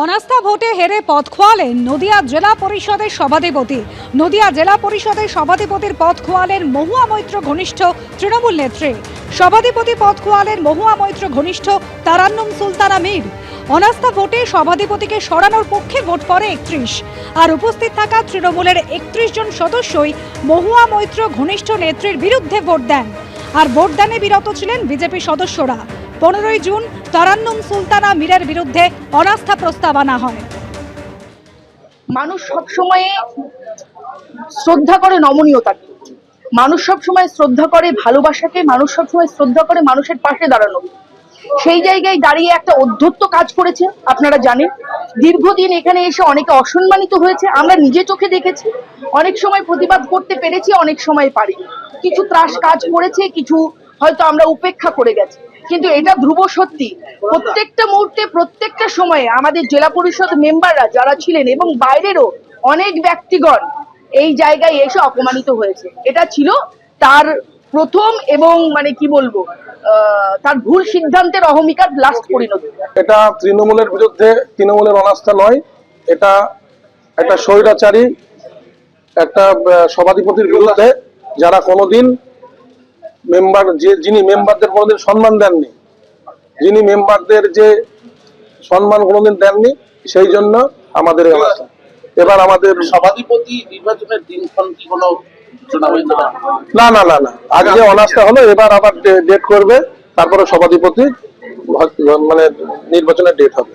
অনাস্থা ভোটে হেরে পদ খোয়ালেন নদিয়া জেলা পরিষদের সভাধিপতি। নদিয়া জেলা পরিষদের সভাধিপতির পদ খোয়ালেন মহুয়া মৈত্র ঘনিষ্ঠ তৃণমূল নেত্রী। সভাধিপতি পদ খোয়ালেন মহুয়া মৈত্র ঘনিষ্ঠ তারান্নুম সুলতানা মীর। অনাস্থা ভোটে সভাধিপতিকে সরানোর পক্ষে ভোট পড়ে 31, আর উপস্থিত থাকা তৃণমূলের 31 জন সদস্যই মহুয়া মৈত্র ঘনিষ্ঠ নেত্রীর বিরুদ্ধে ভোট দেন। আর ভোটদানে বিরত ছিলেন বিজেপি সদস্যরা। 15ই জুন তারান্নুম সুলতানা মীরের বিরুদ্ধে অনাস্থা প্রস্তাব আনা হয়। মানুষ সবসময় শ্রদ্ধা করে নমনীয়তাকে, মানুষ সবসময় শ্রদ্ধা করে ভালোবাসাকে, মানুষ সবসময় শ্রদ্ধা করে মানুষের পাশে দাঁড়ানো। সেই জায়গায় দাঁড়িয়ে একটা অধ্যত্ত কাজ করেছে। আপনারা জানেন, দীর্ঘদিন এখানে এসে অনেকে অসম্মানিত হয়েছে, আমরা নিজে চোখে দেখেছি। অনেক সময় প্রতিবাদ করতে পেরেছি, অনেক সময় পারিনি। কিছু ত্রাস কাজ করেছে, কিছু হয়তো আমরা উপেক্ষা করে গেছি। কিন্তু এটা ধ্রুব সত্যি, প্রত্যেকটা মুহূর্তে প্রত্যেকটা সময়ে আমাদের জেলা পরিষদ মেম্বাররা যারা ছিলেন এবং বাইরেরও অনেক ব্যক্তিগণ এই জায়গায় এসে অপমানিত হয়েছে। এটা ছিল তার প্রথম এবং কি বলবো, তার ভুল সিদ্ধান্তের অহমিকার লাস্ট পরিণতি। এটা তৃণমূলের বিরুদ্ধে, তৃণমূলের অনাস্থা নয়, এটা একটা স্বৈরাচারী একটা সভাধিপতির বিরুদ্ধে, যারা কোনোদিন যিনি মেম্বারদের কোনোদিন সম্মান দেননি, যিনি মেম্বারদের যে সম্মান কোনোদিন দেননি, সেই জন্য আমাদের অনাস্থা। এবার আমাদের সভাধিপতি নির্বাচনের দিনক্ষণ কি কোনো না না না না আজকে অনাস্থা হলো, এবার আবার ডেট করবে, তারপরে সভাধিপতি নির্বাচনের ডেট হবে।